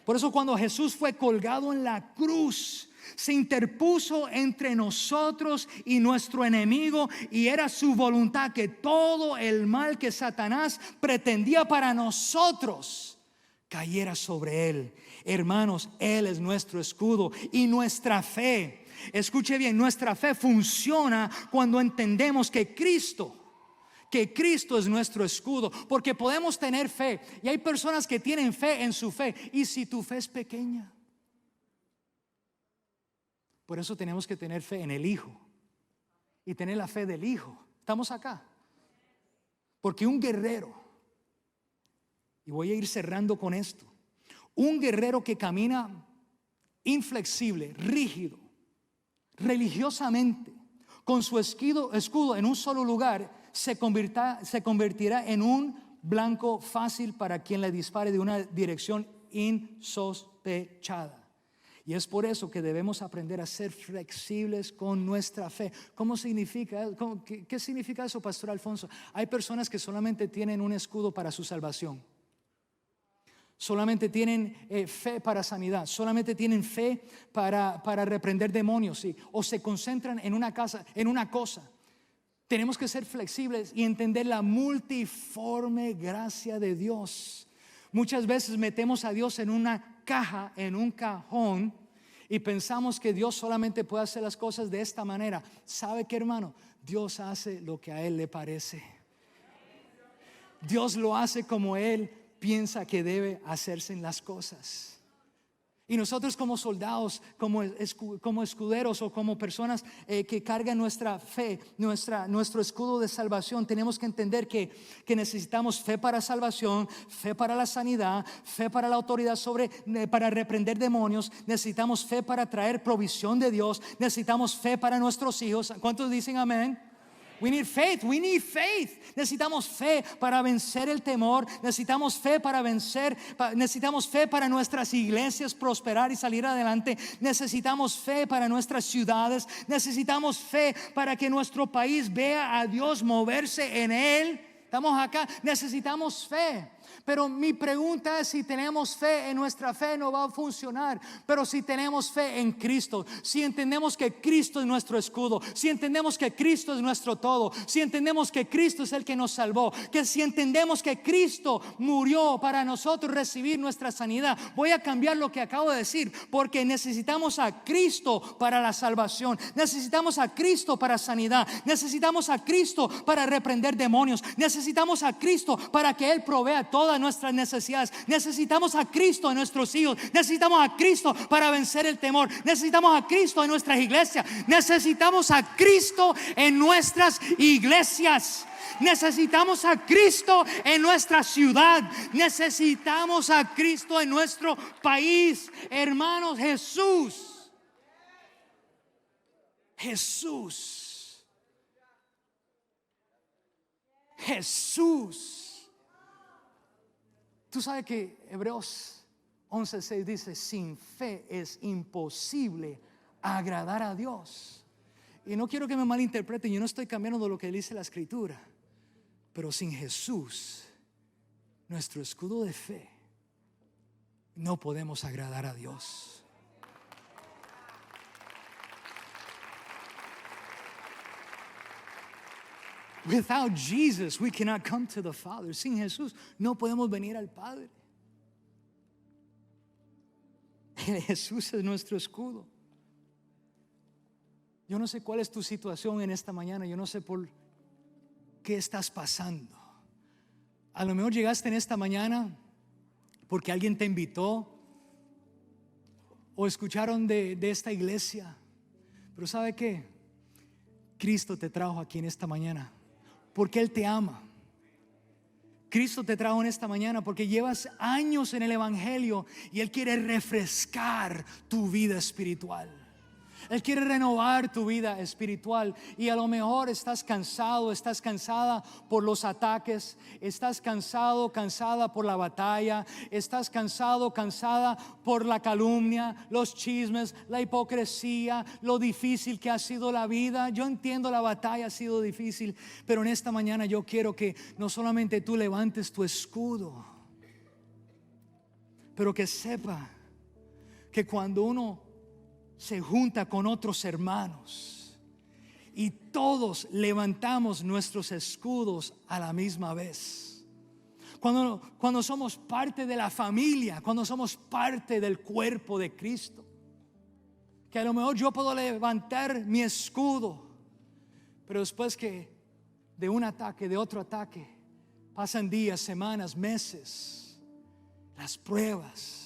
Por eso cuando Jesús fue colgado en la cruz, se interpuso entre nosotros y nuestro enemigo, y era su voluntad que todo el mal que Satanás pretendía para nosotros cayera sobre él. Hermanos, Él es nuestro escudo y nuestra fe. Escuche bien, nuestra fe funciona cuando entendemos que Cristo es nuestro escudo, porque podemos tener fe, y hay personas que tienen fe en su fe, y si tu fe es pequeña. Por eso tenemos que tener fe en el Hijo y tener la fe del Hijo. Estamos acá. Porque un guerrero, y voy a ir cerrando con esto, un guerrero que camina inflexible, rígido, religiosamente, con su escudo en un solo lugar, se convertirá en un blanco fácil para quien le dispare de una dirección insospechada. Y es por eso que debemos aprender a ser flexibles con nuestra fe. ¿Cómo significa? ¿Qué significa eso, Pastor Alfonso? Hay personas que solamente tienen un escudo para su salvación. Solamente tienen fe para sanidad. Solamente tienen fe para reprender demonios, ¿sí? O se concentran en una cosa. Tenemos que ser flexibles y entender la multiforme gracia de Dios. Muchas veces metemos a Dios en una caja, en un cajón, y pensamos que Dios solamente puede hacer las cosas de esta manera. ¿Sabe qué, hermano? Dios hace lo que a Él le parece. Dios lo hace como Él piensa que debe hacerse en las cosas. Y nosotros como soldados, como escuderos o como personas que cargan nuestra fe, nuestro escudo de salvación, tenemos que entender que necesitamos fe para salvación, fe para la sanidad, fe para la autoridad para reprender demonios. Necesitamos fe para traer provisión de Dios. Necesitamos fe para nuestros hijos. ¿Cuántos dicen amén? We need faith, we need faith. Necesitamos fe para vencer el temor. Necesitamos fe necesitamos fe para nuestras iglesias prosperar y salir adelante. Necesitamos fe para nuestras ciudades. Necesitamos fe para que nuestro país vea a Dios moverse en él. Estamos acá, necesitamos fe. Pero mi pregunta es: si tenemos fe, en nuestra fe no va a funcionar. Pero si tenemos fe en Cristo, si entendemos que Cristo es nuestro escudo, si entendemos que Cristo es nuestro todo, si entendemos que Cristo es el que nos salvó, que si entendemos que Cristo murió para nosotros recibir nuestra sanidad. Voy a cambiar lo que acabo de decir, porque necesitamos a Cristo para la salvación, necesitamos a Cristo para sanidad, necesitamos a Cristo para reprender demonios, necesitamos a Cristo para que Él provea todas nuestras necesidades. Necesitamos a Cristo en nuestros hijos. Necesitamos a Cristo para vencer el temor. Necesitamos a Cristo en nuestras iglesias. Necesitamos a Cristo en nuestras iglesias. Necesitamos a Cristo en nuestra ciudad. Necesitamos a Cristo en nuestro país. Hermanos, Jesús. Tú sabes que Hebreos 11:6 dice: sin fe es imposible agradar a Dios. Y no quiero que me malinterpreten, yo no estoy cambiando de lo que dice la Escritura, pero sin Jesús, nuestro escudo de fe, no podemos agradar a Dios. Without Jesus, we cannot come to the Father. Sin Jesús no podemos venir al Padre. Jesús es nuestro escudo. Yo no sé cuál es tu situación en esta mañana. Yo no sé por qué estás pasando. A lo mejor llegaste en esta mañana porque alguien te invitó o escucharon de esta iglesia. Pero ¿sabe qué? Cristo te trajo aquí en esta mañana porque Él te ama. Cristo te trajo en esta mañana porque llevas años en el Evangelio y Él quiere refrescar tu vida espiritual. Él quiere renovar tu vida espiritual. Y a lo mejor estás cansado, estás cansada por los ataques, estás cansado, cansada por la batalla, estás cansado, cansada por la calumnia, los chismes, la hipocresía, lo difícil que ha sido la vida. Yo entiendo, la batalla ha sido difícil, pero en esta mañana yo quiero que no solamente tú levantes tu escudo, pero que sepa que cuando uno se junta con otros hermanos y todos levantamos nuestros escudos a la misma vez, cuando somos parte de la familia, cuando somos parte del cuerpo de Cristo, que a lo mejor yo puedo levantar mi escudo, pero después que de un ataque, de otro ataque, pasan días, semanas, meses, las pruebas,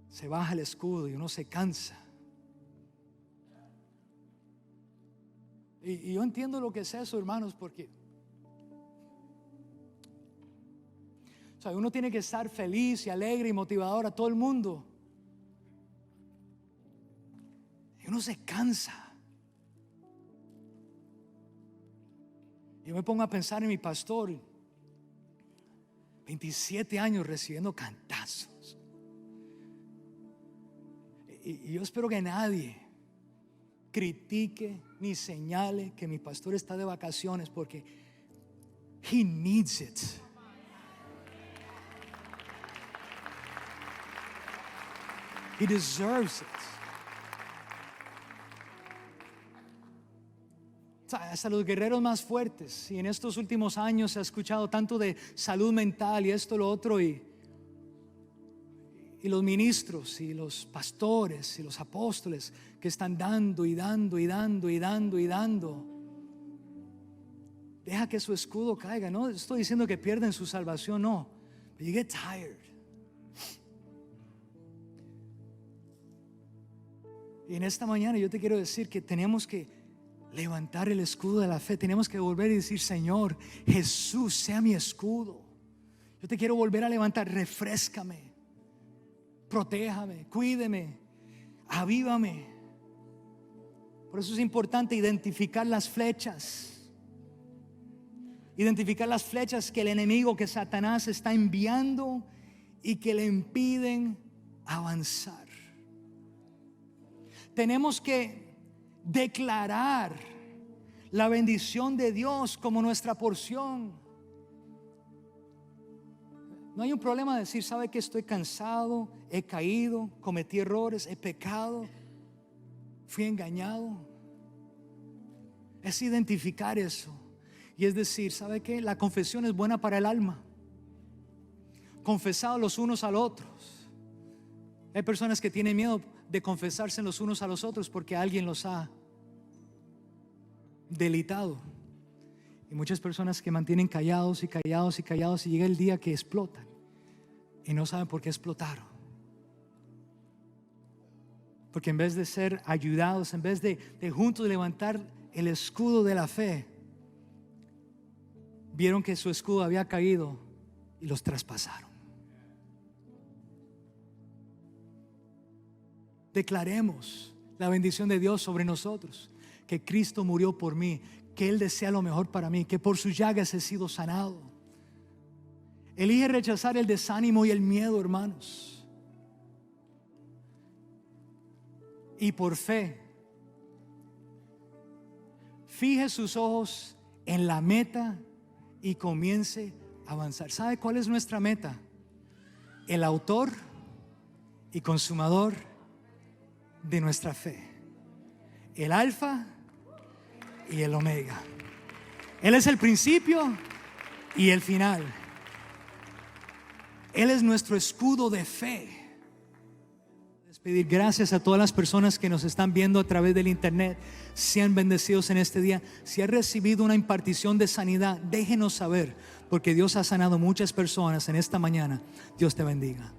se baja el escudo y uno se cansa. Y yo entiendo lo que es eso, hermanos, porque uno tiene que estar feliz y alegre y motivador a todo el mundo. Y uno se cansa. Yo me pongo a pensar en mi pastor, 27 años recibiendo cantazos. Y yo espero que nadie critique ni señale que mi pastor está de vacaciones, porque he needs it. He deserves it. Hasta los guerreros más fuertes, y en estos últimos años se ha escuchado tanto de salud mental y esto, lo otro, y los ministros y los pastores y los apóstoles que están dando y dando y dando y dando y dando. Deja que su escudo caiga. No estoy diciendo que pierden su salvación, no. But you get tired. Y en esta mañana yo te quiero decir que tenemos que levantar el escudo de la fe. Tenemos que volver y decir: Señor, Jesús, sea mi escudo. Yo te quiero volver a levantar. Refréscame, protéjame, cuídeme, avívame. Por eso es importante identificar las flechas. Identificar las flechas que el enemigo, que Satanás está enviando y que le impiden avanzar. Tenemos que declarar la bendición de Dios como nuestra porción. No hay un problema de decir: sabe que estoy cansado, he caído, cometí errores, he pecado, fui engañado. Es identificar eso. Y es decir: ¿sabe qué? La confesión es buena para el alma. Confesados los unos a los otros. Hay personas que tienen miedo de confesarse los unos a los otros porque alguien los ha delitado. Y muchas personas que mantienen callados y callados y callados, y llega el día que explotan y no saben por qué explotaron. Porque en vez de ser ayudados, en vez de juntos levantar el escudo de la fe, vieron que su escudo había caído y los traspasaron. Declaremos la bendición de Dios sobre nosotros, que Cristo murió por mí, que Él desea lo mejor para mí, que por sus llagas he sido sanado. Elige rechazar el desánimo y el miedo, hermanos, y por fe fije sus ojos en la meta y comience a avanzar. ¿Sabe cuál es nuestra meta? El autor y consumador de nuestra fe, el alfa y el omega. Él es el principio y el final. Él es nuestro escudo de fe. Pedir gracias a todas las personas que nos están viendo a través del internet. Sean bendecidos en este día. Si has recibido una impartición de sanidad, déjenos saber, porque Dios ha sanado muchas personas en esta mañana. Dios te bendiga.